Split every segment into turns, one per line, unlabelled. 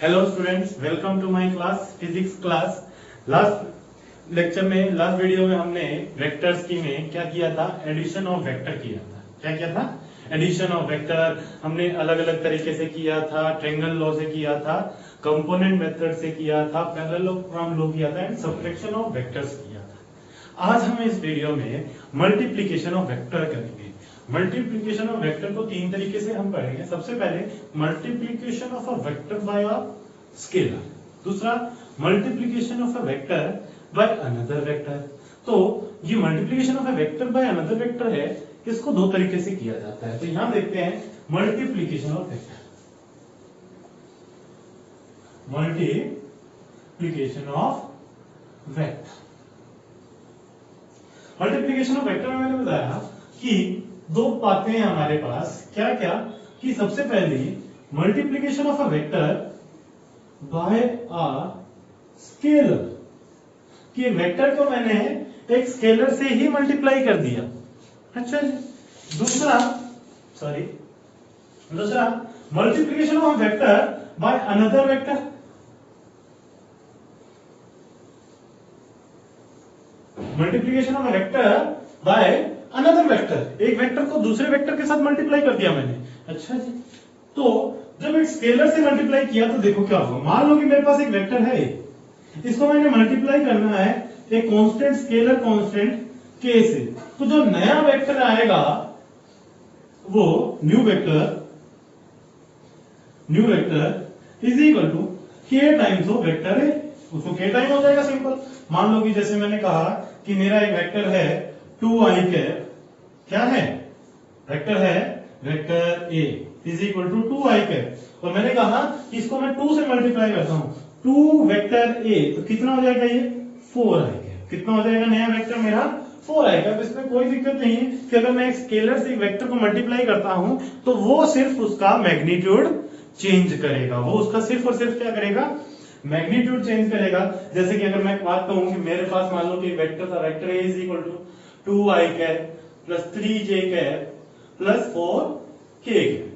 Hello students, welcome to my class physics class. Last lecture में, last video में हमने vectors की में क्या किया था? एडिशन ऑफ वेक्टर किया था। क्या किया था? एडिशन ऑफ वेक्टर हमने अलग अलग तरीके से किया था। ट्रायंगल लॉ से किया था, कंपोनेंट मेथड से किया था, पैरेललोग्राम लॉ किया था एंड सब्ट्रैक्शन ऑफ वेक्टर्स किया था। आज हम इस वीडियो में मल्टीप्लीकेशन ऑफ वेक्टर करेंगे। मल्टीप्लीकेशन ऑफ वेक्टर को तीन तरीके से हम पढ़ेंगे। सबसे पहले multiplication of a vector by a scalar, दूसरा multiplication of a vector by another vector. तो ये multiplication of a vector by another vector है, इसको दो तरीके से किया जाता है। तो यहां देखते हैं multiplication of vector. Multiplication of vector, multiplication of vector में मैंने बताया कि दो बातें हैं हमारे पास। क्या क्या? कि सबसे पहले multiplication of a vector by a scalar, कि वेक्टर को मैंने एक स्केलर से ही मल्टीप्लाई कर दिया। अच्छा जी। दूसरा multiplication of vector by another vector. Multiplication of vector by another vector, एक वेक्टर को दूसरे वेक्टर के साथ मल्टीप्लाई कर दिया मैंने। अच्छा जी। तो जब एक स्केलर से मल्टीप्लाई किया तो देखो क्या होगा। मान लो कि मेरे पास एक वेक्टर है, इसको मैंने मल्टीप्लाई करना है एक कांस्टेंट स्केलर कांस्टेंट के से। तो जो नया वेक्टर आएगा वो new vector is equal to k times of vector है। उसको के टाइम हो जाएगा, सिंपल। मान लो कि जैसे मैंने कहा कि मेरा एक वेक्टर है 2i कैप। क्या है? वेक्टर है vector A is equal to 2i cap, और मैंने कहा कि इसको मैं 2 से मल्टीप्लाई करता हूं। 2 वेक्टर ए, तो कितना हो जाएगा ये? 4i cap. कितना हो जाएगा नया वेक्टर मेरा? 4i cap. इसमें कोई दिक्कत नहीं है कि अगर मैं एक स्केलर से एक वेक्टर को मल्टीप्लाई करता हूं तो वो सिर्फ उसका मैग्नीट्यूड चेंज करेगा। वो उसका सिर्फ और सिर्फ क्या करेगा? मैग्नीट्यूड चेंज करेगा। जैसे कि अगर मैं बात कहूं कि मेरे पास मान लो कि एक वेक्टर था, vector A is equal to 2i cap plus 3j cap plus 4k cap.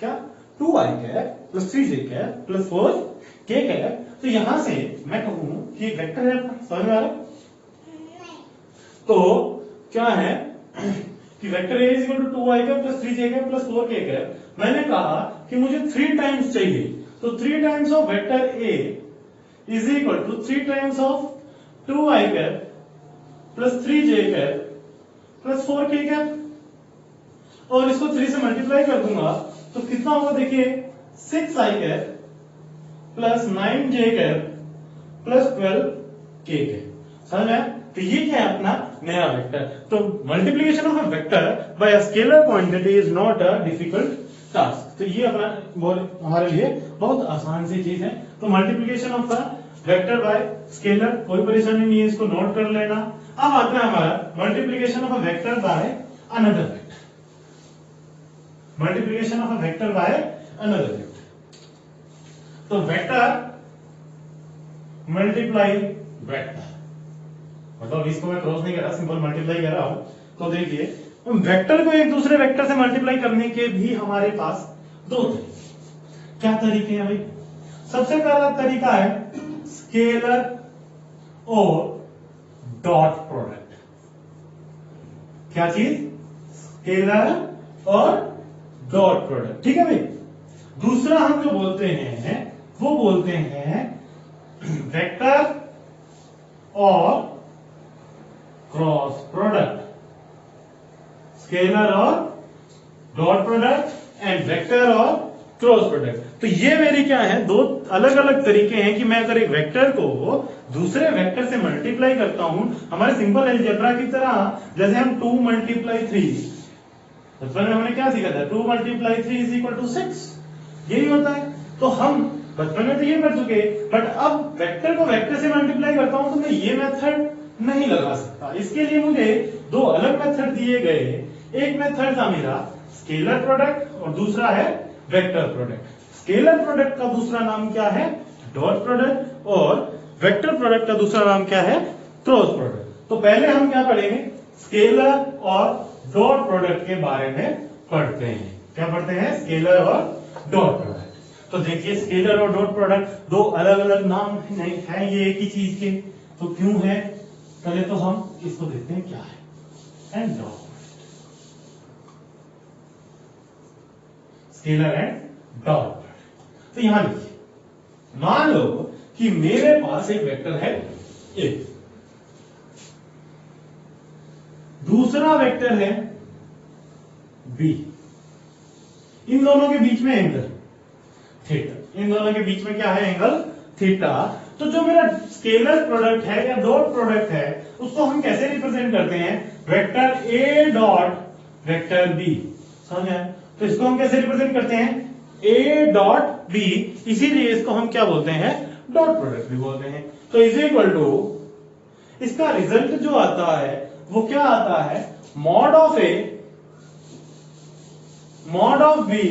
क्या? 2i cap plus 3j cap plus 4k cap. तो यहां से मैं कहूं कि एक वेक्टर है अपना, समझ में आ रहा है? तो क्या है कि vector A is equal to 2i cap plus 3j cap plus 4k cap. मैंने कहा कि मुझे 3 टाइम्स चाहिए, तो 3 times of vector A is equal to 3 times of 2i cap plus 3j cap plus 4k cap, और इसको 3 से multiply कर दूंगा तो कितना होगा? देखिए 6i cap plus 9j cap plus 12k cap. समझ में आया? तो ये क्या है? अपना नया वेक्टर। तो multiplication of a vector by a scalar quantity is not a difficult task. तो ये अपना हमारे लिए बहुत आसान सी चीज है। तो multiplication of a vector bye scalar, कोई परेशानी नहीं है, इसको नोट कर लेना। अब आता है हमारा multiplication of a vector by another vector. Multiplication of a vector by another vector. तो वेक्टर मल्टीप्लाई वेक्टर, मतलब इसको मैं क्रॉस नहीं कर रहा, सिंपल मल्टीप्लाई कर रहा हूं। तो देखिए वेक्टर को एक दूसरे वेक्टर से मल्टीप्लाई करने के भी हमारे पास दो तरीके। क्या तरीके हैं भाई? सबसे पहला तरीका है स्केलर और डॉट प्रोडक्ट। क्या चीज? स्केलर और डॉट प्रोडक्ट। ठीक है भाई। दूसरा हम जो बोलते हैं वो बोलते हैं वेक्टर और क्रॉस प्रोडक्ट। स्केलर और डॉट प्रोडक्ट एंड वेक्टर और क्रॉस प्रोडक्ट। तो ये मेरी क्या है? दो अलग अलग तरीके हैं कि मैं अगर एक वेक्टर को दूसरे वेक्टर से मल्टीप्लाई करता हूं, हमारे सिंपल अलजेब्रा की तरह। जैसे हम 2 मल्टीप्लाई 3, बचपन में हमने क्या सीखा था? 2 मल्टीप्लाई 3 इज इक्वल टू 6, यही होता है। तो हम बचपन में तो ये कर चुके, बट अब वेक्टर को वेक्टर से मल्टीप्लाई करता हूं तो मैं ये मेथड नहीं लगा सकता। इसके लिए मुझे दो अलग मेथड दिए गए। एक मेथड था मेरा स्केलर प्रोडक्ट और दूसरा है वेक्टर प्रोडक्ट। स्केलर प्रोडक्ट का दूसरा नाम क्या है? डॉट प्रोडक्ट, और वेक्टर प्रोडक्ट का दूसरा नाम क्या है? Cross product. तो पहले हम क्या पढ़ेंगे? स्केलर और डॉट प्रोडक्ट के बारे में पढ़ते हैं। क्या पढ़ते हैं? स्केलर और डॉट प्रोडक्ट। तो देखिए स्केलर और डॉट प्रोडक्ट दो अलग अलग नाम नहीं है ये एक ही चीज के, तो क्यों है? पहले तो हम इसको देखते हैं क्या है। And dot, scalar and dot. तो यहां देखिए, मान लो कि मेरे पास एक वेक्टर है ए, दूसरा वेक्टर है बी, इन दोनों के बीच में एंगल थीटा, इन दोनों के बीच में क्या है? Angle theta. तो जो मेरा स्केलर प्रोडक्ट है या डॉट प्रोडक्ट है उसको हम कैसे रिप्रेजेंट करते हैं? Vector a dot vector b, समझ आए? तो इसको हम कैसे रिप्रेजेंट करते हैं? ए डॉट बी, इसीलिए इसको हम क्या बोलते हैं? डॉट प्रोडक्ट भी बोलते हैं। तो इज इक्वल टू, इसका रिजल्ट जो आता है वो क्या आता है? Mod of A mod of b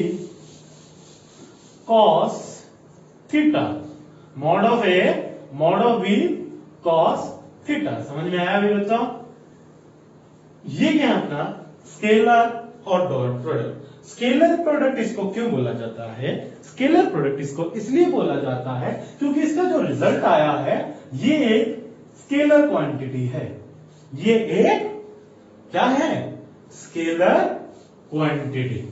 cos theta, mod of A mod of b cos theta. समझ में आया अभी बच्चों? ये क्या अपना स्केलर और डॉट प्रोडक्ट। स्केलर प्रोडक्ट इसको क्यों बोला जाता है? स्केलर प्रोडक्ट इसको इसलिए बोला जाता है क्योंकि इसका जो रिजल्ट आया है ये एक स्केलर क्वांटिटी है, ये एक क्या है? स्केलर क्वांटिटी,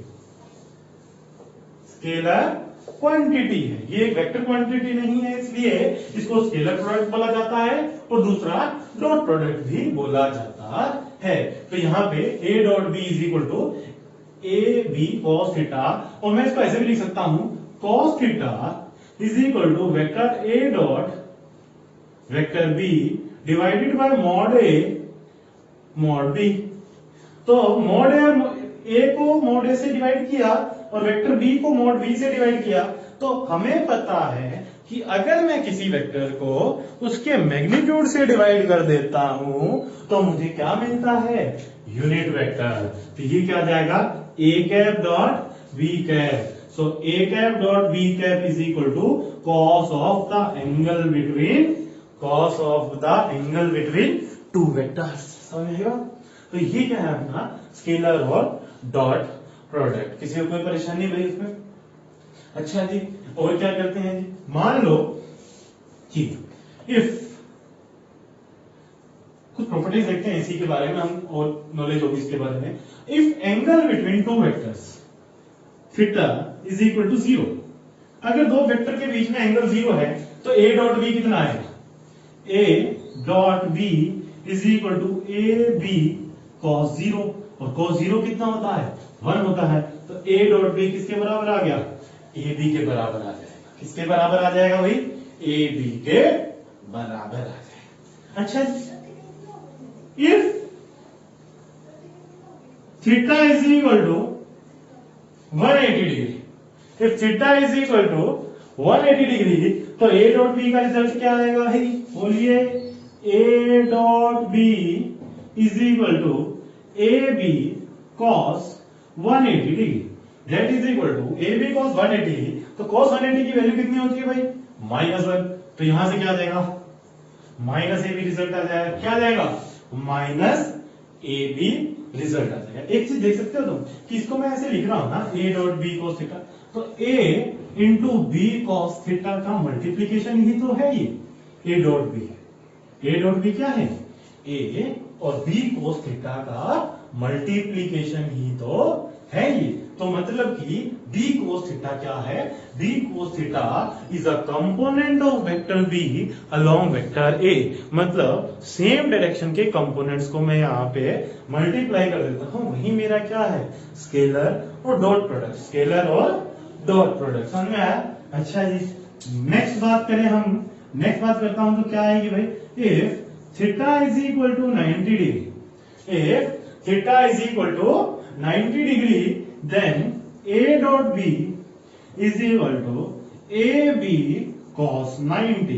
स्केलर क्वांटिटी है, ये एक वेक्टर क्वांटिटी नहीं है, इसलिए इसको स्केलर प्रोडक्ट बोला जाता है और दूसरा डॉट प्रोडक्ट भी बोला जाता है। तो यहां पे a dot B is equal to a B cos theta, और मैं इसको ऐसे भी लिख सकता हूं cos theta is equal to vector a dot vector b divided by mod A mod b. तो मॉड ए को मॉड ए से डिवाइड किया और वेक्टर बी को मॉड बी से डिवाइड किया, तो हमें पता है कि अगर मैं किसी वेक्टर को उसके मैग्नीट्यूड से डिवाइड कर देता हूं तो मुझे क्या मिलता है? Unit vector. तो ये क्या आ जाएगा? A cap dot B cap. So A cap dot B cap is equal to cos of the angle between two vectors. समझिएगा? तो ये क्या है अपना स्केलर और डॉट प्रोडक्ट। किसी को कोई परेशानी भाई इसमें? अच्छा जी, और क्या करते हैं जी? मान लो कि इफ, कुछ प्रॉपर्टीज देखते हैं इसी के बारे में हम और नॉलेज होगी इसके बारे में। If angle between two vectors theta is equal to 0, अगर दो वेक्टर के बीच में एंगल 0 है तो ए डॉट बी कितना आएगा? A dot B is equal to a B cos 0, और कॉस 0 कितना होता है? 1 होता है। तो ए डॉट बी किसके बराबर आ गया? ए बी के बराबर आ जाएगा। किसके बराबर आ जाएगा भाई? ए बी के बराबर आ जाएगा। अच्छा, if theta is equal to 180 degree, if theta is equal to 180 degree, तो ए डॉट बी का रिजल्ट क्या आएगा भाई? बोलिए, a dot B is equal to a B cos 180 degree, that is equal to a B cos 180। तो cos 180 की value कितनी होती है भाई? -1। तो यहां से क्या आ जाएगा? माइनस ए बी रिजल्ट आ जाएगा। क्या आ जाएगा? माइनस ए बी रिजल्ट आ जाएगा। एक चीज देख सकते हो तुम कि इसको मैं ऐसे लिख रहा हूं ना, a dot b cos theta, तो a into b cos theta का मल्टीप्लीकेशन ही तो है ये a dot B. A dot B क्या है? ए और बी कॉस थीटा का मल्टीप्लीकेशन ही तो है ये। तो मतलब कि b cos थीटा क्या है? b cos theta is a component of vector b along vector a। मतलब सेम डायरेक्शन के कंपोनेंट्स को मैं यहाँ पे मल्टीप्लाई कर देता हूँ, वही मेरा क्या है? स्केलर और डॉट प्रोडक्ट, स्केलर और डॉट प्रोडक्ट। समझ में आया? अच्छा जी, नेक्स्ट बात करें हम, नेक्स्ट बात करता हूं तो क्या आएगी भाई? If theta is equal to 90 degree, if theta is equal to 90 degree, then a dot b is equal to ab cos 90,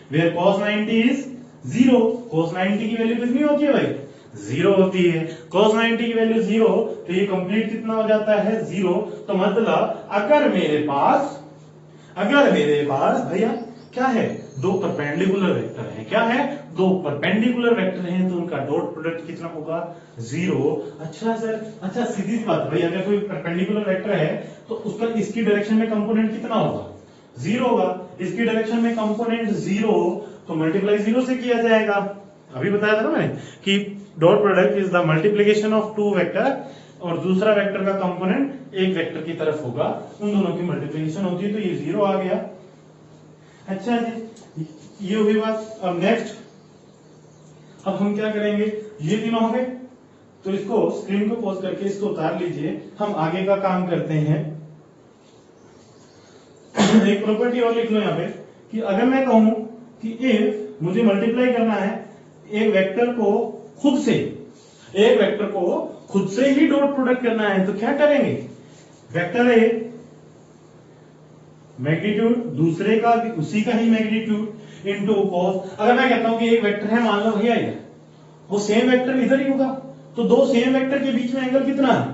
where cos 90 is 0। cos 90 की वैल्यू कितनी होती है भाई? 0 होती है। cos 90 की वैल्यू 0, तो ये कंप्लीट कितना हो जाता है? 0। तो मतलब अगर मेरे पास भैया क्या है? दो परपेंडिकुलर वेक्टर हैं। क्या है? दो परपेंडिकुलर वेक्टर हैं, तो उनका डॉट प्रोडक्ट कितना होगा? 0। अच्छा सर, अच्छा सीधी सी बात भाई, अगर कोई परपेंडिकुलर वेक्टर है तो उसका इसकी डायरेक्शन में कंपोनेंट कितना होगा? जीरो होगा, इसकी डायरेक्शन में कंपोनेंट जीरो हो तो मल्टीप्लाई जीरो से किया जाएगा। अभी बताया था ना मैंने कि dot product is the multiplication of two vector और दूसरा वेक्टर का कंपोनेंट एक वेक्टर की तरफ होगा, उन दोनों की मल्टीप्लीकेशन होती है, तो ये जीरो आ गया। अच्छा जी, ये हुई बात। अब नेक्स्ट, अब हम क्या करेंगे, ये तीनों हो गए, तो इसको स्क्रीन को पॉज करके इसको उतार लीजिए, हम आगे का काम करते हैं। एक प्रॉपर्टी और लिख लो यहाँ पे कि अगर मैं कहूं कि इफ मुझे मल्टीप्लाई करना है एक वेक्टर को खुद से, एक वेक्टर को खुद से ही डॉट प्रोडक्ट करना है, तो क्या करेंगे, वेक्टर ए मैग्नीट्यूड दूसरे का भी उसी का ही मैग्नीट्यूड इनटू कॉस। अगर मैं कहता हूं कि एक वेक्टर है, मान लो भैया ये, वो सेम वेक्टर इधर ही होगा, तो दो सेम वेक्टर के बीच में एंगल कितना है,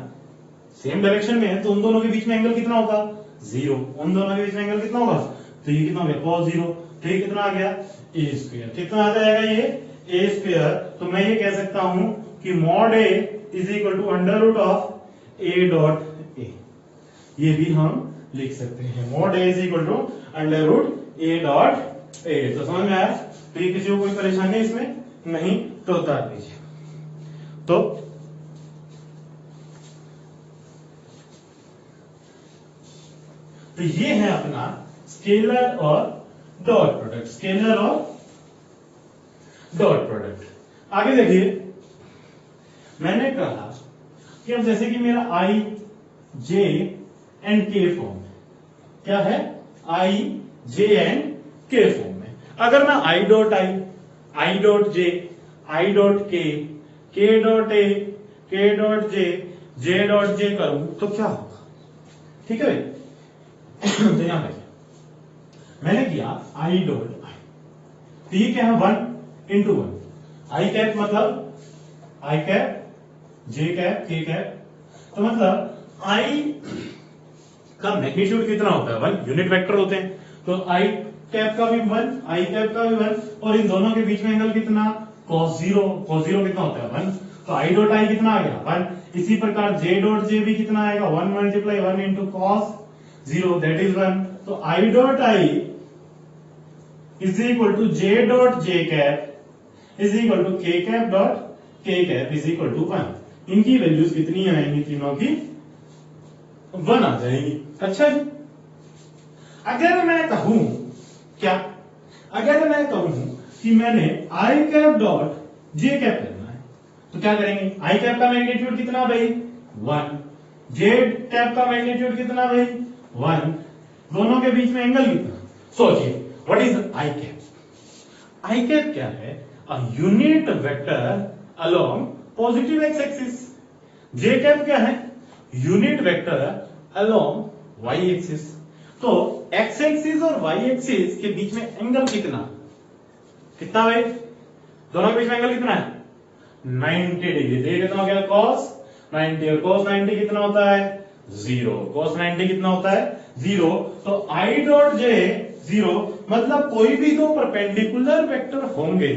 सेम डायरेक्शन में है, तो उन दोनों के बीच में एंगल कितना होगा, जीरो। उन दोनों के बीच में एंगल कितना होगा, तो ये कितना हो गया, कॉस जीरो। तो ये कितना आ गया, ए स्क्वायर। कितना आ जाएगा ये, ए स्क्वायर। तो मैं ये कह सकता हूं कि mod a is equal to under root of a dot a, ये भी हम लिख सकते हैं, mod a is equal to under root a dot ए। तो समझ में आया, तो ये किसी को कोई परेशानी इसमें नहीं, तो उतार दीजिए। तो ये है अपना स्केलर और डॉट प्रोडक्ट, स्केलर और डॉट प्रोडक्ट। आगे देखिए, मैंने कहा कि अब जैसे कि मेरा आई जे एंड के फॉर्म में, क्या है, आई जे एंड के फॉर्म में, अगर मैं I dot J, I dot के डॉट ए, के डॉट जे डॉट जे करूं तो क्या होगा, ठीक है। तो यहां पे मैंने किया आई डॉट आई, तो ये क्या है, 1 इंटू 1, आई कैप मतलब आई cap, J cap, K cap, तो मतलब आई का मैग्नीट्यूड कितना होता है, 1, यूनिट वेक्टर होते हैं, तो आई कैप का भी 1, आई कैप का भी 1, और इन दोनों के बीच में एंगल कितना, cos जीरो। cos जीरो कितना होता है, 1, तो आई डॉट आई कितना आ गया, 1। इसी प्रकार जे डॉट जे भी कितना आएगा, 1 multiply 1 into cos zero, that is 1। तो i dot i is equal to j dot j cap is equal to k cap dot k cap is equal to 1। इनकी वैल्यूज कितनी आएंगी, तीनों की 1 आ जाएगी। अच्छा जी, अगर मैं कहूं क्या, अगर मैं कहूं कि मैंने आई कैप डॉट जे कैप करना है, तो क्या करेंगे, आई कैप का मैग्नीट्यूड कितना भाई, 1, जे कैप का मैग्नीट्यूड कितना भाई, 1, दोनों के बीच में एंगल कितना, सोचिए, what is i cap. I cap क्या है, a unit vector along positive x axis. J cap क्या है, unit vector along y axis. तो एक्स एक्सिस और वाई एक्सिस के बीच में एंगल कितना, कितना भाई, दोनों के बीच में एंगल कितना है, 90 डिग्री। तो कितना हो गया, cos 90, और cos 90 कितना होता है, 0। cos 90 कितना होता है, 0। तो आई डॉट जे 0, मतलब कोई भी दो परपेंडिकुलर वेक्टर होंगे,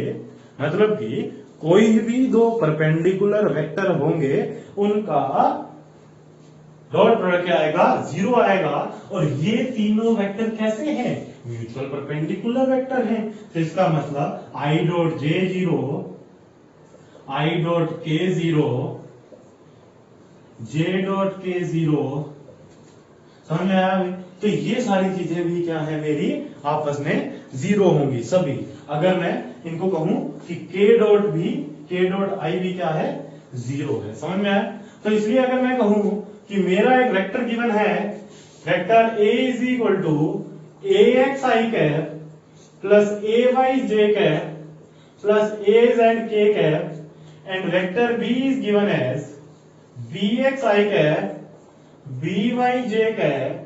मतलब कि कोई भी दो परपेंडिकुलर वेक्टर होंगे, उनका डॉट प्रोडक्ट क्या आएगा, 0 आएगा। और ये तीनों वेक्टर कैसे हैं, म्यूचुअल परपेंडिकुलर वेक्टर हैं। तो इसका मतलब I dot J 0, I dot के 0, जे डॉट के 0, समझ में आया। तो ये सारी चीजें भी क्या है, मेरी आपस में 0 होंगी सभी। अगर मैं इनको कहूं कि के डॉट भी, के डॉट आई भी क्या है, 0 है, समझ में आया। तो इसलिए अगर मैं कहूं कि मेरा एक वेक्टर गिवन है, vector A is equal to A X I cap plus A Y J cap plus A Z K cap and vector B is given as B X I cap B Y J cap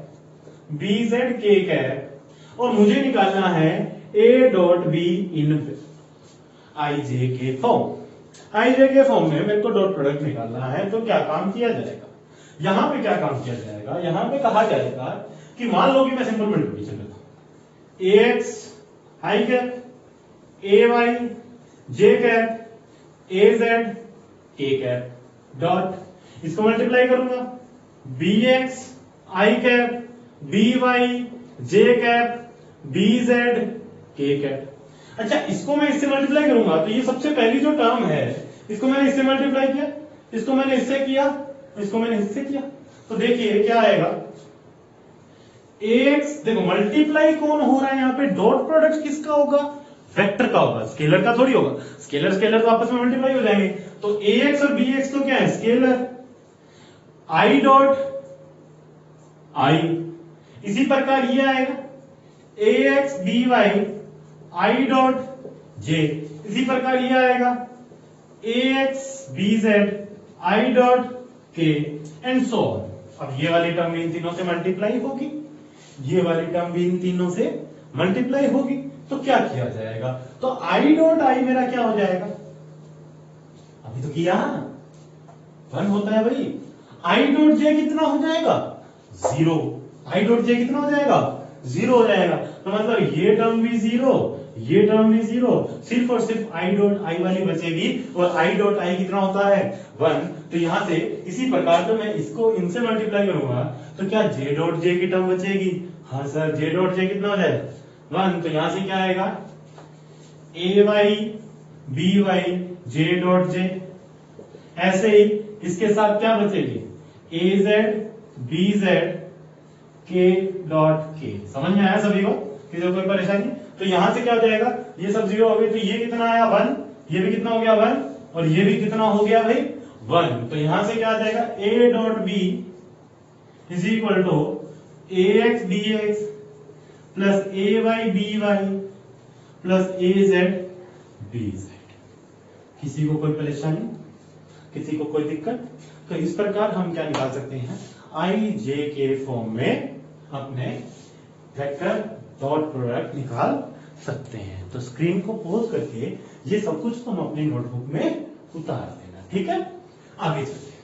B Z K cap, और मुझे निकालना है A dot be in आई जे के form. आई जे के form में मेरे co dot product निकालना है, तो क्या काम किया जाएगा, यहां पे क्या काम किया जाएगा, यहां पे कहा जाएगा कि मान लो कि मैं सिंपल मल्टीप्लिकेशन करता हूं, A X I cap A Y J cap A Z K cap dot, इसको मल्टीप्लाई करूंगा, B X I cap B Y J cap B Z K cap. अच्छा, इसको मैं इससे मल्टीप्लाई करूंगा तो ये सबसे पहली जो टर्म है इसको मैंने इससे मल्टीप्लाई किया, इसको मैंने इससे किया, इसको मैंने इससे किया, तो देखिए क्या आएगा एक्स। देखो मल्टीप्लाई कौन हो रहा है यहाँ पे, डॉट प्रोडक्ट किसका होगा, वेक्टर का होगा, स्केलर का थोड़ी होगा। स्केलर स्केलर तो आपस में मल्टीप्लाई हो जाएंगे, तो ax और bx तो क्या है, स्केलर, i डॉट i। इसी प्रकार ये आएगा ax by i dot j। इसी प्रकार ये आएगा ax bz i dot k and so on. अब ये वाली टर्म इन तीनों से मल्टीप्लाई होगी, ये वाली टर्म भी इन तीनों से मल्टीप्लाई होगी, तो क्या किया जाएगा, तो i डॉट i मेरा क्या हो जाएगा, अभी तो किया 1 होता है भाई। i डॉट j कितना हो जाएगा 0, i डॉट j कितना हो जाएगा 0 हो जाएगा, तो मतलब ये टर्म भी 0, ये टर्म भी 0, सिर्फ और सिर्फ i डॉट i वाली बचेगी, और i डॉट i कितना होता है 1। तो यहां से इसी प्रकार तो मैं इसको इनसे मल्टीप्लाई करूंगा तो क्या j डॉट j की टर्म बचेगी, हाँ सर j डॉट j कितना हो जाएगा 1। तो यहां से क्या आएगा a y b y j dot j। ऐसे ही इसके साथ क्या बचेगी a z b z k dot k। समझ में आया सभी को, किसी को कोई परेशानी, तो यहां से क्या हो जाएगा, ये सब 0 हो गए, तो ये कितना आया 1, ये भी कितना हो गया 1, और ये भी कितना हो गया भाई 1। तो यहां से क्या आ जाएगा a dot b is equal to ax bx plus ay by plus az bz। किसी को कोई परेशानी, किसी को कोई दिक्कत, तो इस प्रकार हम क्या निकाल सकते हैं आई जे के फॉर्म में अपने वेक्टर डॉट प्रोडक्ट निकाल सकते हैं। तो स्क्रीन को पॉज करके ये सब कुछ तुम अपनी नोटबुक में उतार देना, ठीक है। आगे चलते हैं,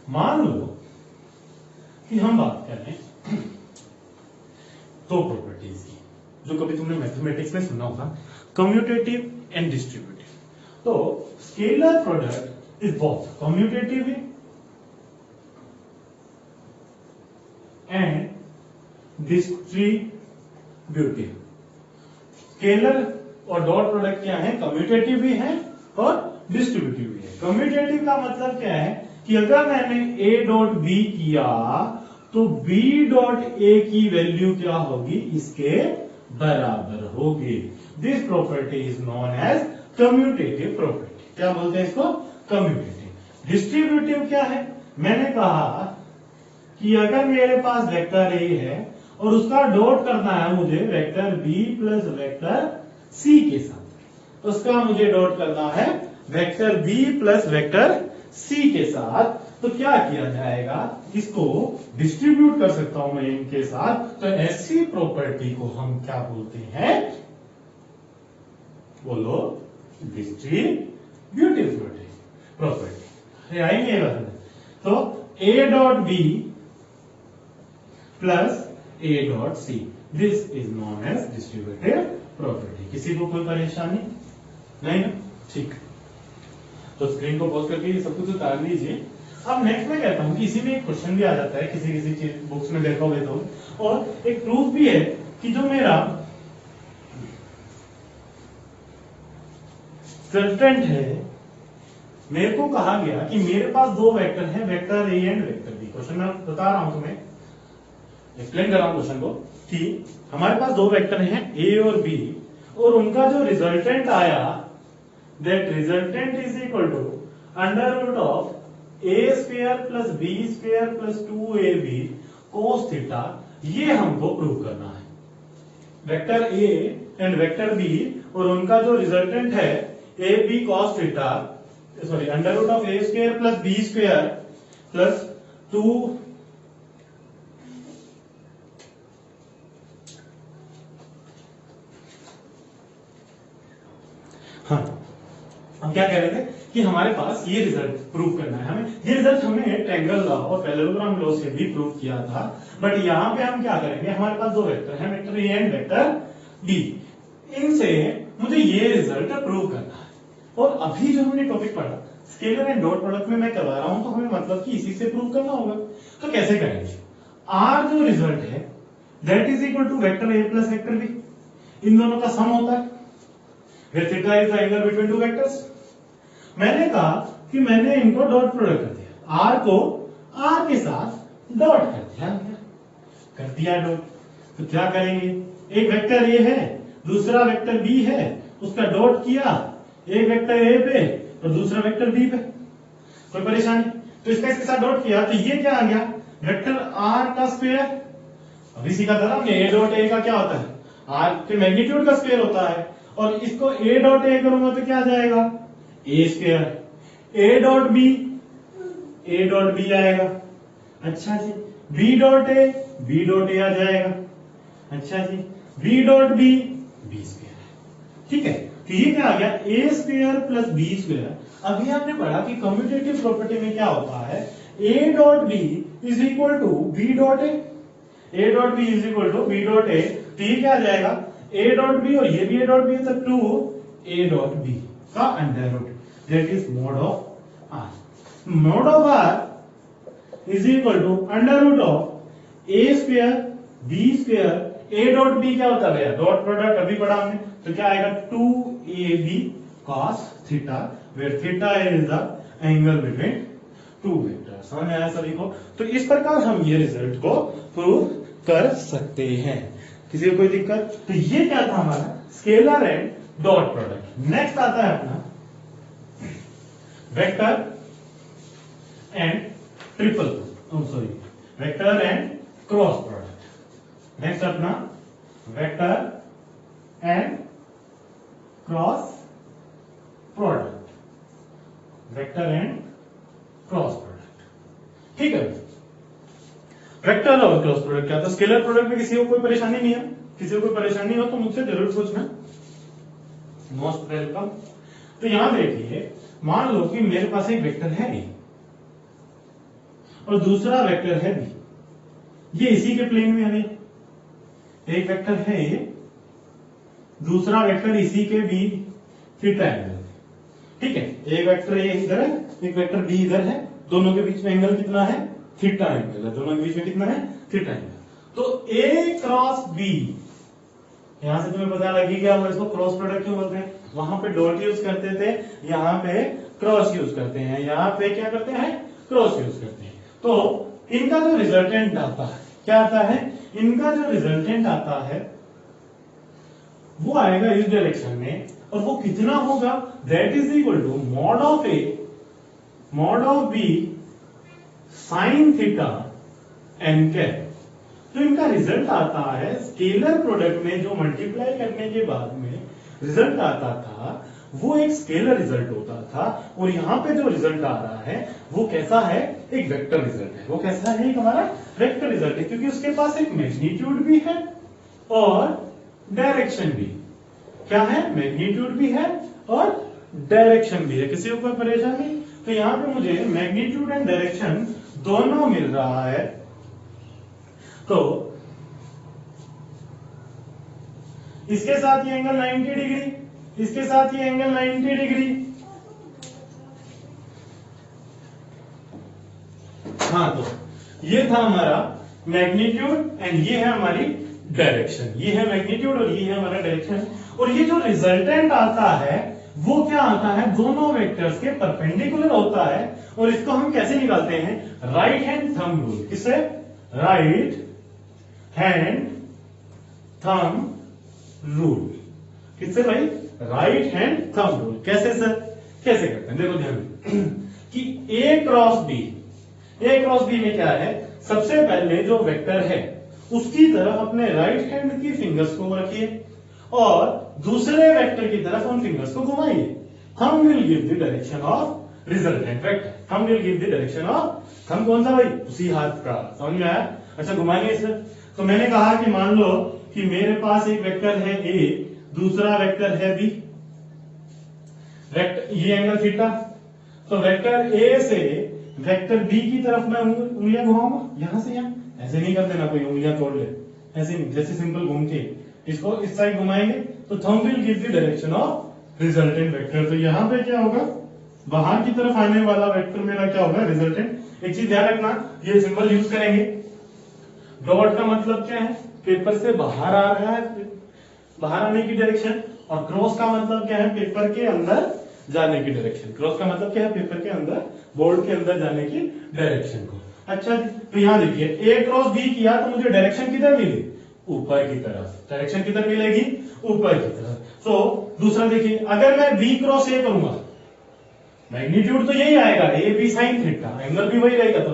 मान लो कि हम बात कर रहे हैं दो प्रॉपर्टीज की, जो कभी तुमने मैथमेटिक्स में सुना होगा, कम्यूटेटिव एंड डिस्ट्रीब्यूटिव। तो scalar product is both commutative and distributive. Scalar और डॉट प्रोडक्ट क्या है, कम्यूटेटिव भी है और डिस्ट्रीब्यूटिव भी है। कम्यूटेटिव का मतलब क्या है कि अगर मैंने a डॉट b किया तो b डॉट a की वैल्यू क्या होगी, इसके बराबर होगी। This property is known as commutative property. क्या बोलते हैं इसको, कम्यूटेटिव। डिस्ट्रीब्यूटिव क्या है, मैंने कहा कि अगर मेरे पास वेक्टर a है और उसका डॉट करना है मुझे vector b plus vector c के साथ, उसका मुझे डॉट करना है vector b plus vector c के साथ, तो क्या किया जाएगा, इसको डिस्ट्रीब्यूट कर सकता हूं मैं इनके साथ। तो ऐसी प्रॉपर्टी को हम क्या बोलते हैं, बोलो, डिस्ट्रीब्यूटिव प्रॉपर्टी। आएंगे तो a dot b plus a dot c, this is known as distributive property. किसी को कोई परेशानी नहीं ना, ठीक। तो स्क्रीन को पॉज करके ये सब कुछ उतार लीजिए। अब नेक्स्ट मैं कहता हूं कि इसी में एक क्वेश्चन भी आ जाता है, किसी किसी चीज बुक्स में देखोगे तो, और एक प्रूफ भी है कि जो मेरा रिजल्टेंट है, मेरे को कहा गया कि मेरे पास दो वेक्टर हैं, vector A and vector b. Question मैं बता रहा हूं तुम्हें, एक्सप्लेन कर रहा हूं क्वेश्चन को, कि हमारे पास दो वेक्टर हैं ए और बी, और उनका जो रिजल्टेंट आया, that resultant is equal to under root of A square plus B square plus 2ab cos theta. ये हमको प्रूव करना है। Vector A and vector B और उनका जो रिजल्टेंट है A B cos theta, sorry, under root of A square plus B square plus 2 हाँ, हम क्या कह रहे थे कि हमारे पास ये रिजल्ट प्रूव करना है हमें। ये रिजल्ट हमने ट्रायंगल लॉ और पैरेललोग्राम लॉ से भी प्रूव किया था, बट यहाँ पे हम क्या करेंगे, हमारे पास दो वेक्टर हैं, vector A and vector B, इनसे मुझे ये रिजल्ट प्रूव करना है। और अभी जो हमने टॉपिक पढ़ा स्केलर एंड डॉट प्रोडक्ट में मैं करवा रहा हूं, तो हमें मतलब कि इसी से प्रूव करना होगा। तो कैसे करेंगे, आर जो रिजल्ट है that is equal to vector A plus vector B, इन दोनों का सम होता है, where theta is the angle between two vectors. मैंने कहा कि मैंने इनको डॉट प्रोडक्ट कर दिया, आर को आर के साथ डॉट कर दिया डॉट। तो क्या करेंगे, एक वेक्टर ए है, दूसरा वेक्टर बी है, उसका डॉट किया, एक वेक्टर ए पे और दूसरा वेक्टर बी पे, कोई परेशानी? तो इसका इसके साथ डॉट किया तो ये क्या आ गया, वेक्टर आर का स्क्वायर। अभी सीखा था ना हमने, ए डॉट ए का क्या होता है, आर के मैग्नीट्यूड का स्क्वायर होता है, और इसको ए डॉट ए करूंगा तो क्या आ जाएगा, A square. A dot B, A dot B आएगा। अच्छा जी, B dot A, B dot A आ जाएगा। अच्छा जी, B dot B, B square. ठीक है, तो ये क्या आ गया, A square plus B square. अभी आपने पढ़ा कि कम्यूटेटिव प्रॉपर्टी में क्या होता है, A dot B is equal to B dot A, A dot B is equal to B dot ए। तो ये क्या आ जाएगा, ए डॉट बी और ये भी ए डॉट बी है, तो 2 ए डॉट बी का under root, that is mod of R. Mod of R is equal to under root of A square B square. A dot B क्या होता है, डॉट प्रोडक्ट अभी पढ़ा हमने, तो क्या आएगा 2ab cos theta, where theta is the angle between two vectors. समझ में आया सभी को? तो इस प्रकार हम ये रिजल्ट को प्रूव कर सकते हैं। किसी को कोई दिक्कत? तो ये क्या था हमारा scalar and dot product. Next आता है अपना vector and triple, sorry vector and cross product. Next अपना vector and cross product, vector and cross product. ठीक है, वेक्टर और क्रॉस प्रोडक्ट क्या था, स्केलर प्रोडक्ट में किसी को कोई परेशानी नहीं है? किसी को कोई परेशानी हो तो मुझसे जरूर पूछना, मोस्ट वेलकम। तो यहां देखिए, मान लो कि मेरे पास एक वेक्टर है ए और दूसरा वेक्टर है बी, ये इसी के प्लेन में है। एक वेक्टर है ए, दूसरा वेक्टर इसी के बी, थीटा एंगल। ठीक है, एक वेक्टर ए इधर है, एक वेक्टर बी इधर है, दोनों के बीच में एंगल कितना है, थीटा एंगल है। दोनों के बीच में कितना है, थीटा एंगल। तो ए क्रॉस बी, यहां से तुम्हें पता लगी कि हम इसको क्रॉस प्रोडक्ट क्यों बोलते हैं। वहां पे डॉट यूज करते थे, यहाँ पे क्रॉस यूज करते हैं, यहाँ पे क्या करते हैं, क्रॉस यूज करते हैं। तो इनका जो रिजल्टेंट आता है, क्या आता है, इनका जो रिजल्टेंट आता है वो आएगा इस डायरेक्शन में, और वो कितना होगा, that is equal to mod of A mod of B sine theta N cap. तो इनका रिजल्ट आता है स्केलर प्रोडक्ट में, जो मल्टीप्लाई करने के बाद में रिजल्ट आता था वो एक स्केलर रिजल्ट होता था, और यहां पे जो रिजल्ट आ रहा है वो कैसा है, एक वेक्टर रिजल्ट है। वो कैसा है, एक हमारा वेक्टर रिजल्ट है, क्योंकि उसके पास एक मैग्नीट्यूड भी है और डायरेक्शन भी। क्या है, मैग्नीट्यूड भी है और डायरेक्शन भी है। किसी को कोई परेशानी? तो यहां पे मुझे मैग्नीट्यूड एंड डायरेक्शन दोनों मिल रहा है। तो इसके साथ ये एंगल 90 डिग्री, इसके साथ ये एंगल 90 डिग्री। हाँ, तो ये था हमारा मैग्नीट्यूड एंड ये है हमारी डायरेक्शन। ये है मैग्नीट्यूड और ये है हमारा डायरेक्शन। और ये जो रिजल्टेंट आता है वो क्या आता है, दोनों वेक्टर्स के परपेंडिकुलर होता है। और इसको हम कैसे निकालते हैं, राइट हैंड थंब रूल। किससे, राइट हैंड थंब रूल। किससे भाई, राइट हैंड थंब रूल। कैसे सर, कैसे करते हैं, देखो ध्यान कि ए क्रॉस बी में क्या है, सबसे पहले जो वेक्टर है उसकी तरफ अपने राइट हैंड की फिंगर्स को रखिए और दूसरे वेक्टर की तरफ उन फिंगर्स को घुमाइए। हम will give the direction of resultant vector. हम will give the direction of, हम कौन सा भाई, उसी हाथ का। समझ में आया? अच्छा, घुमाएंगे इसे। तो मैंने कहा कि मान लो कि मेरे पास एक वेक्टर है ए, दूसरा वेक्टर है बी, वेक्टर ये एंगल थीटा। तो वेक्टर ए से वेक्टर बी की तरफ मैं उंगलियां घुमाऊंगा, यहां से यहां। ऐसे नहीं कर देना कोई उंगलियां तोड़ ले, ऐसे नहीं, जैसे सिंपल घूम के इसको इस साइड घुमाएंगे तो thumb will give the direction of resultant vector. तो यहां पे क्या होगा, बाहर की तरफ आने वाला वेक्टर मेरा क्या होगा, रिजल्टेंट। एक चीज ध्यान रखना, ये सिंबल यूज करेंगे। डॉट का मतलब क्या है, पेपर से बाहर आ रहा है, बाहर आने की डायरेक्शन, और क्रॉस का मतलब क्या है, पेपर के अंदर जाने की डायरेक्शन। क्रॉस का मतलब क्या है, पेपर के अंदर, बोर्ड के अंदर जाने की डायरेक्शन को। अच्छा जी, तो यहां देखिए ए क्रॉस बी किया तो मुझे डायरेक्शन किधर मिली, ऊपर की तरफ। डायरेक्शन किधर मिलेगी, ऊपर की तरफ। तो दूसरा देखिए, अगर मैं बी क्रॉस ए करूंगा, मैग्नीट्यूड तो यही आएगा, A B sine theta, angle भी वही रहेगा तो,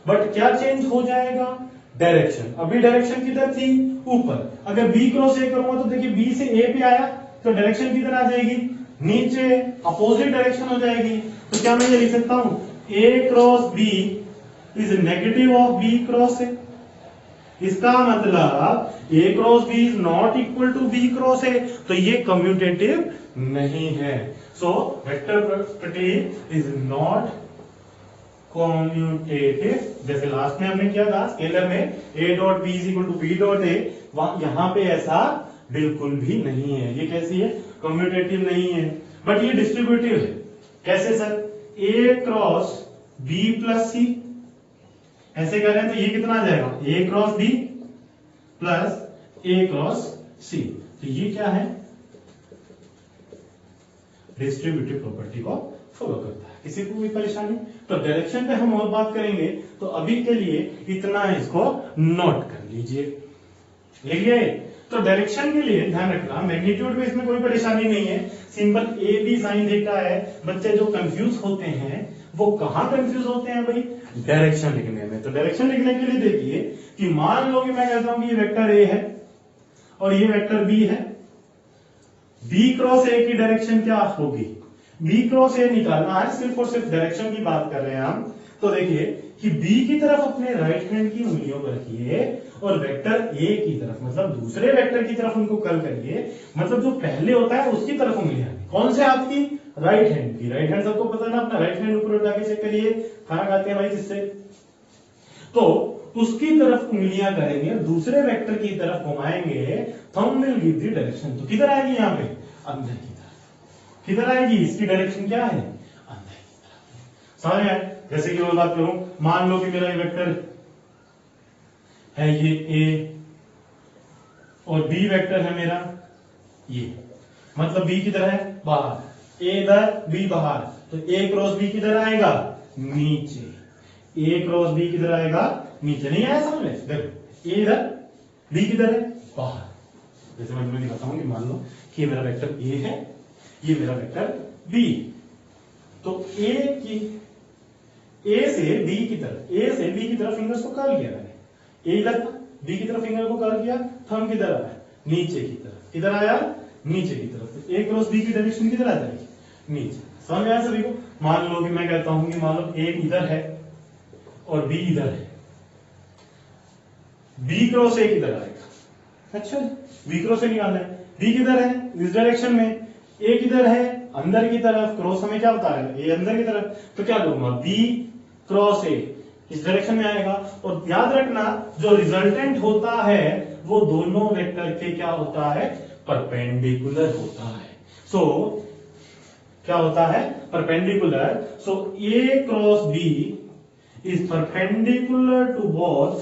बट क्या चेंज हो जाएगा, डायरेक्शन। अभी डायरेक्शन किधर थी, ऊपर। अगर बी क्रॉस ए करूंगा तो देखिए बी से ए पे आया तो डायरेक्शन किधर आ जाएगी, नीचे, अपोजिट डायरेक्शन हो जाएगी। तो क्या मैं ये लिख सकता हूं, A cross B is negative of B cross A. इसका मतलब A cross B is not equal to B cross A, तो ये कम्यूटेटिव नहीं है। So vector property is not commutative. जैसे लास्ट में हमने किया था स्केलर में, A dot B is equal to B dot A, यहां पे ऐसा बिल्कुल भी नहीं है। ये कैसी है, कम्यूटेटिव नहीं है, बट ये डिस्ट्रीब्यूटिव है। कैसे सर, ए क्रॉस बी प्लस सी, ऐसे करें तो ये कितना आ जाएगा, ए क्रॉस बी प्लस ए क्रॉस सी। तो ये क्या है, डिस्ट्रीब्यूटिव प्रॉपर्टी को फॉलो करता है। किसी को कोई परेशानी, तो डायरेक्शन पे हम और बात करेंगे, तो अभी के लिए इतना इसको नोट कर लीजिए। लिखिए, तो डायरेक्शन के लिए ध्यान रखना, मैग्नीट्यूड में इसमें कोई परेशानी नहीं है, simple A B sine theta है। बच्चे जो कंफ्यूज होते हैं वो कहां कंफ्यूज होते हैं भाई, डायरेक्शन लिखने में। तो डायरेक्शन लिखने के लिए देखिए कि मान लो कि मैं कहता हूं कि ये वेक्टर ए है और ये वेक्टर बी है, बी क्रॉस ए की डायरेक्शन क्या होगी, बी क्रॉस ए निकालना है, सिर्फ और सिर्फ डायरेक्शन की बात कर रहे हैं हम। तो देखिए कि बी की तरफ अपने राइट हैंड की उंगलियों को रखिए और वेक्टर ए की तरफ, मतलब दूसरे वेक्टर की तरफ उनको कर्ल करिए, मतलब जो पहले होता है उसकी तरफ उंगलियां। कौन से हाथ की, राइट हैंड की। राइट हैंड सबको पता ना, अपना राइट हैंड ऊपर उठा के चेक करिए, खाना खाते हैं भाई जिससे, तो उसकी तरफ उंगलियां करेंगे, दूसरे वेक्टर की तरफ घुमाएंगे, thumb will give the direction. तो किधर आएगी, यहाँ पे अंदर की तरफ। किधर आएगी, इसकी डायरेक्शन क्या है, अंदर की तरफ। समझ आए। जैसे कि और बात करूं, मान लो कि मेरा ये वेक्टर है, ये ए, और बी वेक्टर है मेरा ये, मतलब बी किधर है, बाहर, ए इधर बी बाहर, तो ए क्रॉस बी किधर आएगा, नीचे। ए क्रॉस बी किधर आएगा, नीचे। नहीं आया समझ में, देखो ए इधर, बी किधर है, बाहर। जैसे मैं तुम्हें दिखाता हूं कि मान लो कि ये मेरा वेक्टर ए है, ये मेरा वेक्टर बी, तो ए से बी की तरफ फिंगर्स को कर्ल किया मैंने, ए इधर था, बी की तरफ फिंगर को कर्ल किया, थंब किधर आया, नीचे की तरफ। किधर आया, नीचे की तरफ। तो ए क्रॉस बी की डायरेक्शन किधर आ जाएगी, नीचे। समझ आया सभी को। मान लो कि मैं कहता हूं कि मान लो ए इधर है और बी इधर है, बी क्रॉस ए किधर आएगा, अच्छा बी क्रॉस ए निकालना है, बी किधर है, इस डायरेक्शन में, ए किधर है, अंदर की तरफ, क्रॉस हमें क्या बता है, ए अंदर की तरफ, तो क्या करूंगा, बी क्रॉस ए इस डायरेक्शन में आएगा। और याद रखना जो रिजल्टेंट होता है वो दोनों वेक्टर के क्या होता है, परपेंडिकुलर होता है। सो क्या होता है, perpendicular. So A cross B is perpendicular to both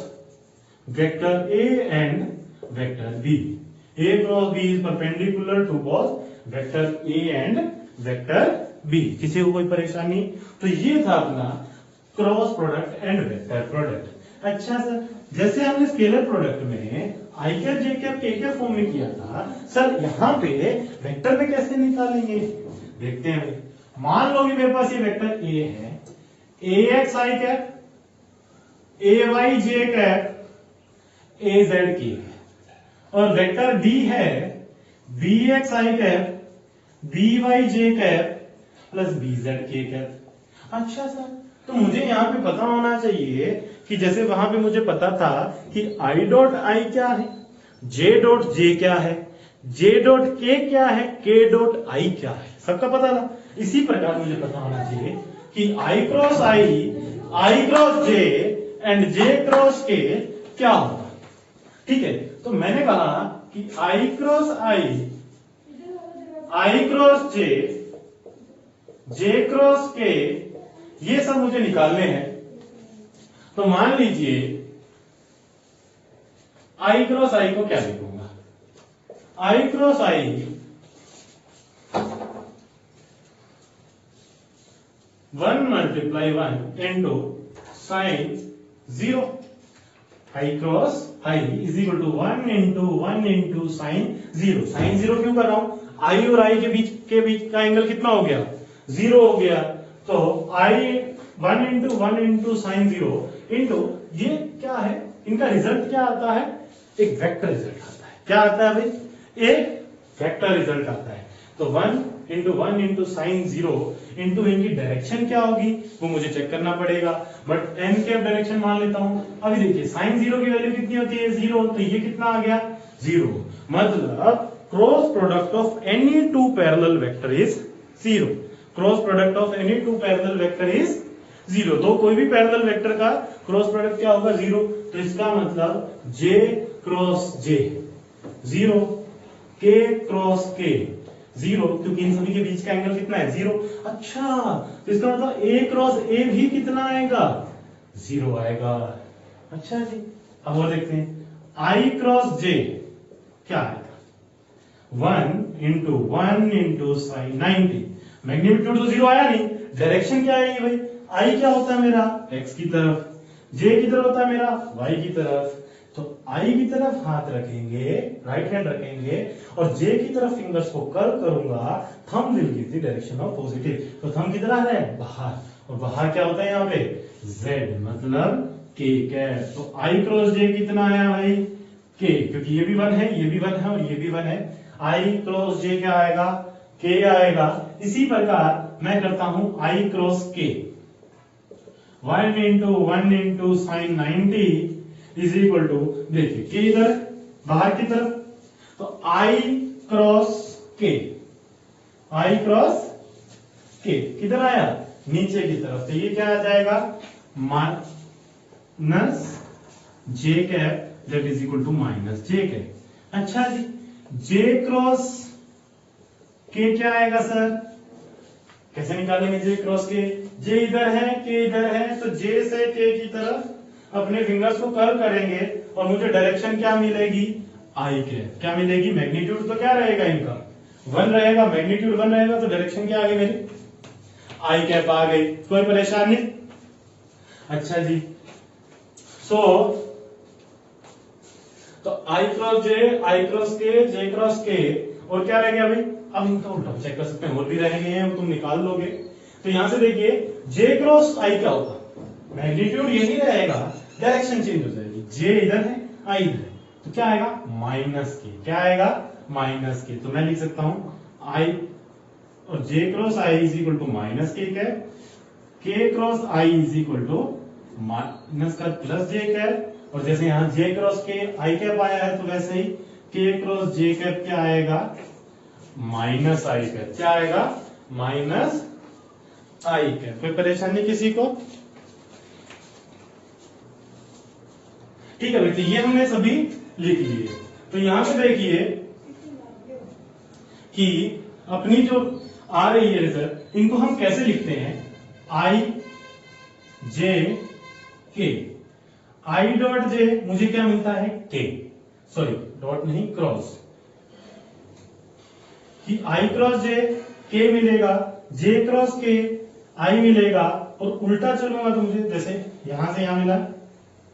vector A and vector B. A cross B is perpendicular to both vector A and vector B. किसी को कोई परेशानी, तो ये था अपना cross product and vector product. अच्छा sir, जैसे हमने स्केलर प्रोडक्ट में I cap J cap K cap form में किया था, सर यहाँ पे वेक्टर में कैसे निकालेंगे, देखते हैं भाई। मान लो कि मेरे पास ये वेक्टर ए है, ए X I cap, A Y J cap, A Z की, और वेक्टर बी है B X I cap, B Y J cap plus B Z K cap. अच्छा सर, तो मुझे यहाँ पे पता होना चाहिए कि जैसे वहां पे मुझे पता था कि आई डॉट आई क्या है, जे डॉट जे क्या है, जे डॉट के क्या है, के डॉट आई क्या है, सबका पता था। इसी प्रकार मुझे पता होना चाहिए कि I cross J and J cross K क्या होगा। ठीक है, तो मैंने कहा कि I cross J, J cross के, ये सब मुझे निकालने हैं। तो मान लीजिए आई क्रॉस आई को क्या लिखूंगा, I cross I 1 multiply 1 into sine 0, I cross I is equal to 1 into sine 0। Sine 0 क्यों कर रहा हूं, आई और आई के बीच का एंगल कितना हो गया, 0 हो गया। तो आई 1 इंटू साइन 0 इंटू ये क्या है, इनका रिजल्ट क्या आता है, एक वेक्टर रिजल्ट आता है। क्या आता है भाई, एक वेक्टर रिजल्ट आता है। तो 1 इंटू साइन 0 इंटू इनकी डायरेक्शन क्या होगी वो मुझे चेक करना पड़ेगा, बट एन कैप डायरेक्शन मान लेता हूं। अभी देखिए साइन 0 की वैल्यू कितनी होती है, 0, तो ये कितना आ गया 0, मतलब cross product of any two parallel vector is 0। Cross product of any two parallel vector is 0। तो कोई भी पैरेलल वेक्टर का क्रॉस प्रोडक्ट क्या होगा, 0। तो इसका मतलब J cross J 0, K cross K 0, क्योंकि इन सभी के बीच का एंगल कितना है, 0। अच्छा, तो इसका मतलब A क्रॉस A भी कितना आएगा, 0 आएगा। अच्छा जी, अब और देखते हैं, I क्रॉस J क्या आएगा, 1 इंटू साइन 90। मैग्नीट्यूड तो 0 आया नहीं, डायरेक्शन क्या आएगी भाई, I क्या होता है मेरा x की तरफ, J की तरफ होता है मेरा y की तरफ। तो I की तरफ हाथ रखेंगे, राइट हैंड रखेंगे, और J की तरफ फिंगर्स को कर्व करूंगा, thumb will give the direction of positive. तो थंब किधर आ रहा है, बाहर, और बाहर क्या होता है यहाँ पे, Z मतलब K कैप। तो I क्रॉस J कितना आया भाई, K, क्योंकि ये भी 1 है, ये भी 1 है और ये भी 1 है। I क्रॉस J क्या आएगा, K आएगा। इसी प्रकार मैं करता हूं I cross K, 1 into sine 90 is equal to, देखिए K इधर बाहर की तरफ, तो I cross K, I cross K किधर आया, नीचे की तरफ। तो ये क्या आ जाएगा, minus J cap that is equal to minus J cap. अच्छा जी, J क्रॉस K क्या आएगा सर, कैसे निकालेंगे J क्रॉस K, J इधर है K इधर है, तो J से K की तरफ अपने फिंगर्स को कर्व करेंगे और मुझे डायरेक्शन क्या मिलेगी, I कैप। क्या मिलेगी, मैग्नीट्यूड तो क्या रहेगा इनका 1 रहेगा, मैग्नीट्यूड 1 रहेगा, तो डायरेक्शन क्या आ गई मेरी, I कैप आ गई। कोई परेशानी, अच्छा जी। तो I cross K, J cross K, और क्या रह गया भाई, अब इनका उल्टा चेक कर सकते हैं, और भी रहेंगे हैं, तुम निकाल लोगे। तो यहां से देखिए J क्रॉस I क्या होगा, मैग्नीट्यूड यही रहेगा, डायरेक्शन चेंज हो जाएगी, J इधर है I इधर है, तो क्या आएगा माइनस के, क्या आएगा माइनस के। तो मैं लिख सकता हूं I और J cross I is equal to minus K cap, K cross I is equal to minus का प्लस J कैप, और जैसे यहां J cross K I cap आया है, तो वैसे ही K क्रॉस J कैप क्या आएगा, माइनस I कैप। क्या आएगा, माइनस I कैप। कोई परेशानी किसी को, ठीक है भाई। तो ये हमने सभी लिख लिए। तो यहां पे देखिए कि अपनी जो आ रही है रिजल्ट, इनको हम कैसे लिखते हैं, I J K, I dot J मुझे क्या मिलता है K, सॉरी डॉट नहीं क्रॉस, कि I क्रॉस J K मिलेगा, J क्रॉस K I मिलेगा, और उल्टा चलूंगा तो मुझे जैसे यहां से यहां मिला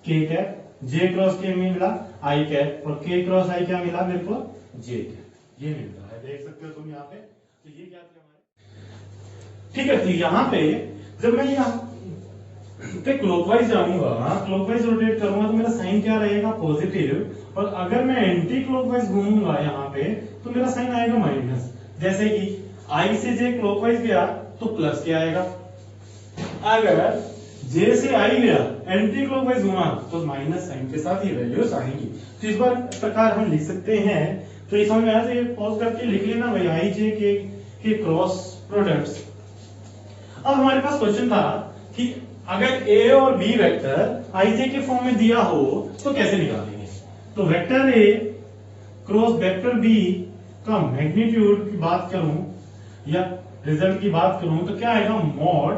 K cap, J cross K मिला I कैप, और K क्रॉस I क्या मिला मेरे को, J कैप। ये मिल रहा है, देख सकते हो तुम यहाँ पे। तो ये क्या किया हमारे, ठीक है। तो यहाँ पे जब मैं यहाँ पे क्लॉकवाइज जाऊंगा, क्लॉकवाइज रोटेट करूंगा, तो मेरा साइन क्या रहेगा, पॉजिटिव, और अगर मैं एंटी क्लॉकवाइज घूमूंगा यहाँ पे, तो मेरा साइन आएगा माइनस। जैसे कि I से J क्लॉकवाइज गया तो प्लस क्या आएगा, अगर J से I गया एंटी क्लॉकवाइज घुमा तो माइनस साइन के साथ ही वैल्यूज आएंगी। तो इस बार प्रकार हम लिख सकते हैं। तो इस समय यहां से पॉज करके लिख लेना भाई, I J के क्रॉस प्रोडक्ट्स। अब हमारे पास क्वेश्चन था कि अगर A और B वेक्टर I J के फॉर्म में दिया हो तो कैसे निकालेंगे। तो vector A cross vector B का मैग्नीट्यूड की बात करूं या रिजल्ट की बात करूं तो क्या आएगा, मॉड,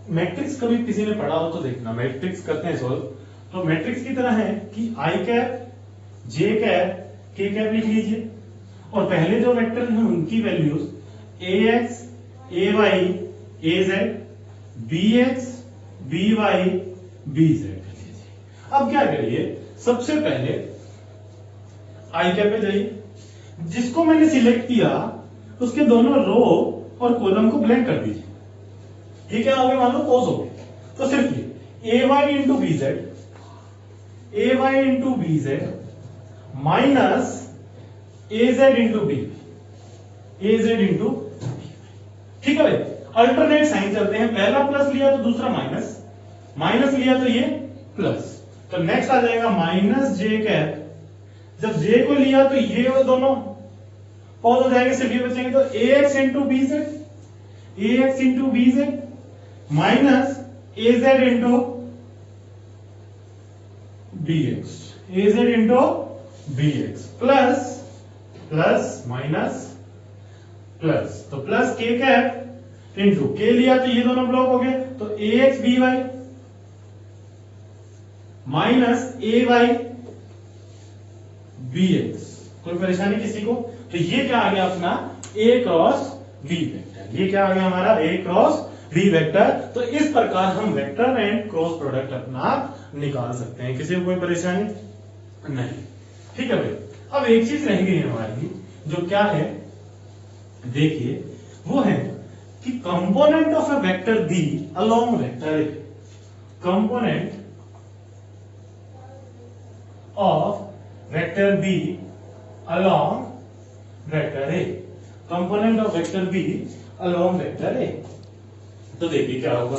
मैट्रिक्स कभी किसी ने पढ़ा हो तो देखना, मैट्रिक्स करते हैं सॉल्व, तो मैट्रिक्स की तरह है कि I cap, J cap, K cap लिख लीजिए, और पहले जो वेक्टर हैं उनकी values A X, A Y, A Z, B X, B Y, B Z कर लीजिए। अब क्या करिए, सबसे पहले आई कैप पे जाइए, जिसको मैंने सिलेक्ट किया उसके दोनों रो और कॉलम को ब्लैंक कर दीजिए। ये क्या हो गया, मान लो पॉज हो गया, तो सिर्फ ये A Y into B Z, A Y into B Z minus A Z into B, A Z into, ठीक है भाई। अल्टरनेट साइन चलते हैं, पहला प्लस लिया तो दूसरा माइनस, माइनस लिया तो ये प्लस, तो नेक्स्ट आ जाएगा माइनस जे कैप। जब जे को लिया तो ये वो दोनों पॉज हो जाएंगे, सिर्फ ये बचेंगे, तो A X into B Z, A X into B Z minus A Z into B X, A Z into B X plus plus minus plus, तो plus K cap into K लिया तो ये दोनों ब्लॉक हो गए, तो A X B Y minus A Y B X. कोई परेशानी किसी को? तो ये क्या आ गया अपना ए क्रॉस बी वेक्टर, ये क्या आ गया हमारा ए क्रॉस बी वेक्टर। तो इस प्रकार हम वेक्टर एंड क्रॉस प्रोडक्ट अपना निकाल सकते हैं। किसी को कोई परेशानी नहीं? ठीक है भाई। अब एक चीज रह गई हमारी, जो क्या है देखिए, वो है कि component of a vector B along vector A, component of vector B along vector A, component of vector B along vector A. तो देखिए क्या होगा,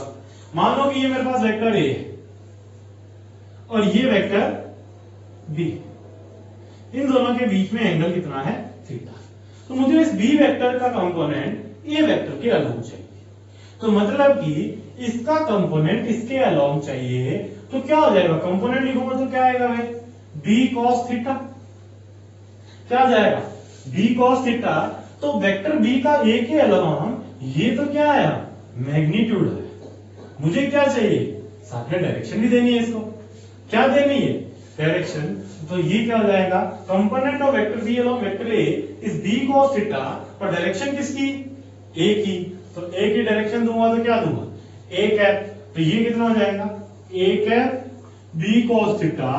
मान लो कि ये मेरे पास वेक्टर ए है और ये वेक्टर बी, इन दोनों के बीच में एंगल कितना है, थीटा। तो मुझे इस बी वेक्टर का कंपोनेंट ए वेक्टर के अलोंग चाहिए, तो मतलब कि इसका कंपोनेंट इसके अलोंग चाहिए। तो क्या हो जाएगा, कंपोनेंट लिखूंगा तो क्या आएगा भाई, बी कॉस थीटा। क्या आ जाएगा, बी कॉस थीटा। तो वेक्टर बी का ए के अलोंग ये तो क्या आया, मैग्नीट्यूड है। मुझे क्या चाहिए, साथ में डायरेक्शन भी देनी है इसको। क्या देनी है, डायरेक्शन। तो ये क्या हो जाएगा, component of vector B along vector A is B cos theta, और डायरेक्शन किसकी, ए की। तो ए की डायरेक्शन दूंगा तो क्या दूंगा, ए कैप। तो ये कितना हो जाएगा, A cap B cos theta.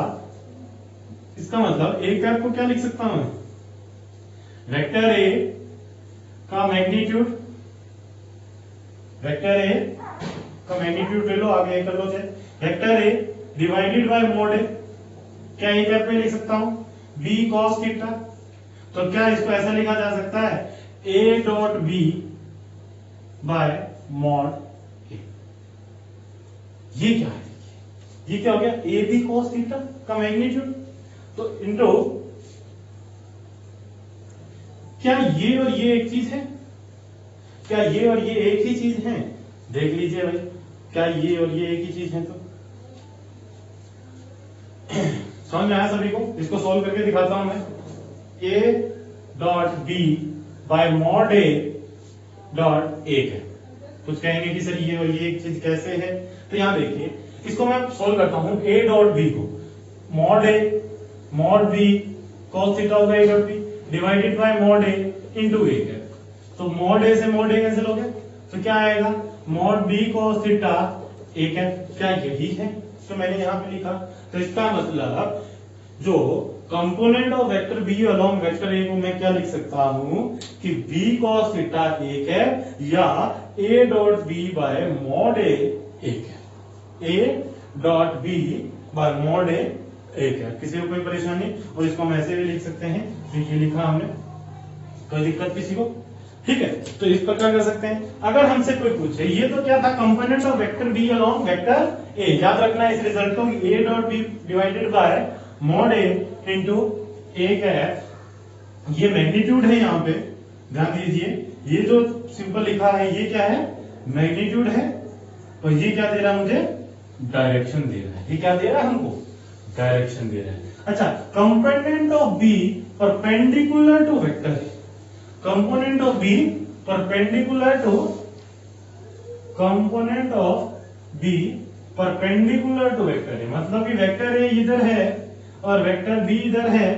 इसका मतलब ए कैप को क्या लिख सकता हूं, वेक्टर ए का मैग्नीट्यूड, वेक्टर ए का मैग्नीट्यूड ले लो, आगे कर लो चाहे, vector A divided by mod A. क्या ए कैप में लिख सकता हूं, बी कॉस थीटा। तो क्या इसको ऐसा लिखा जा सकता है, A dot B by mod A. ये क्या है, ये क्या हो गया, ए बी कॉस थीटा का मैग्नीट्यूड। तो इंटू, क्या ये और ये एक चीज है, क्या ये और ये एक ही चीज है, देख लीजिए भाई, क्या ये और ये एक ही चीज है। तो समझ में आया सभी को? इसको सोल्व करके दिखाता हूं मैं। A dot B by mod A dot A है। कुछ कहेंगे कि सर ये और ये एक चीज कैसे है, तो यहां देखिए, इसको मैं सोल्व करता हूं। ए डॉट बी को मॉड ए मॉड बी कॉस थीटा होगा, A dot B divided by mod A into A है। तो मॉड ए से मॉड ए कैंसिल हो गया, तो क्या आएगा, mod B cos theta A cap. क्या यही है तो मैंने यहां पे लिखा। तो इसका मतलब जो component of vector B along vector A को मैं क्या लिख सकता हूं कि B cos theta A cap या A dot B by mod A cap, A dot B by mod A cap. किसी को कोई परेशानी? और इसको हम ऐसे भी लिख सकते हैं, ये लिखा हमने, कोई दिक्कत किसी को? ठीक है, तो इस प्रकार कर सकते हैं। अगर हमसे कोई पूछे, ये तो क्या था, component of vector B along vector A. याद रखना है इस रिजल्ट को, A dot B divided by mod A into A cap. ये मैग्नीट्यूड है, यहाँ पे ध्यान दीजिए, ये जो सिंपल लिखा है ये क्या है, मैग्नीट्यूड है। और ये क्या दे रहा है मुझे, डायरेक्शन दे रहा है। ये क्या दे रहा है हमको, डायरेक्शन दे रहा है। अच्छा, component of B perpendicular to vector A, component of B perpendicular to, component of B perpendicular to vector A, मतलब कि वेक्टर ए इधर है और वेक्टर बी इधर है,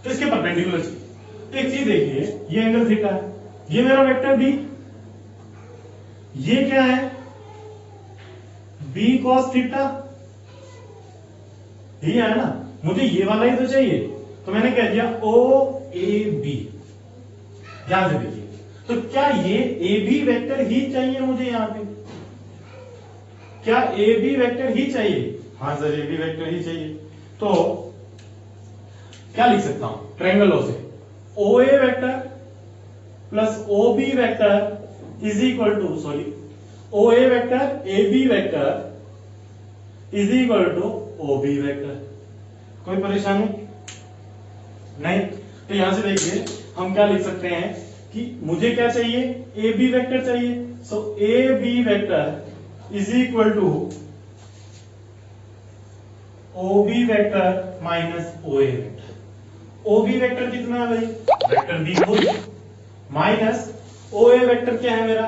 तो इसके परपेंडिकुलर चाहिए। एक चीज देखिए, ये एंगल थीटा है, ये मेरा वेक्टर बी, ये क्या है, बी कॉस थीटा, ये है ना, मुझे ये वाला ही तो चाहिए, तो मैंने कह दिया ओ ए बी। ध्यान से देखिए, तो क्या ये ए बी वेक्टर ही चाहिए मुझे यहां पे? क्या ए बी वेक्टर ही चाहिए? हाँ सर, ए बी वेक्टर ही चाहिए। तो क्या लिख सकता हूं ट्रायंगलों से, O A vector plus O B vector is equal to, sorry, O A vector A B vector is equal to O B vector. कोई परेशानी नहीं? तो यहां से देखिए हम क्या लिख सकते हैं कि मुझे क्या चाहिए, ए बी वेक्टर चाहिए, so A B vector is equal to O B vector minus O A vector. O B vector कितना है भाई, वेक्टर बी खुद, माइनस ओ ए वेक्टर क्या है मेरा,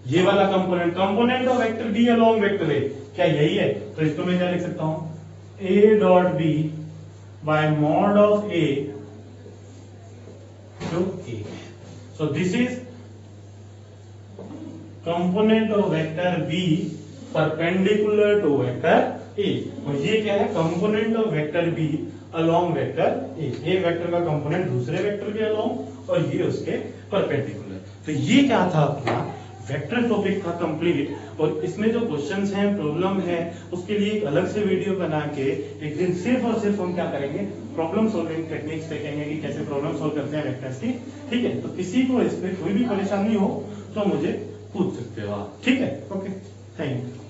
ये वाला component of vector B along vector A, क्या यही है? तो इसको मैं क्या लिख सकता हूं, A dot B by mod of A to A. So this is component of vector B perpendicular to vector A, और ये क्या है, component of vector B along vector A. A vector का कंपोनेंट दूसरे वेक्टर के along और ये उसके परपेंडिकुलर। तो ये क्या था अपना वेक्टर टॉपिक था कंप्लीट, और इसमें जो क्वेश्चंस हैं, प्रॉब्लम है, उसके लिए एक अलग से वीडियो बना के एक दिन सिर्फ और सिर्फ हम क्या करेंगे, प्रॉब्लम सॉल्विंग टेक्निक्स देखेंगे कि कैसे प्रॉब्लम सॉल्व करते हैं वेक्टर्स की। ठीक है, तो किसी को इसमें कोई भी परेशानी हो तो मुझे पूछ सकते हो आप। ठीक है, ओके, थैंक यू।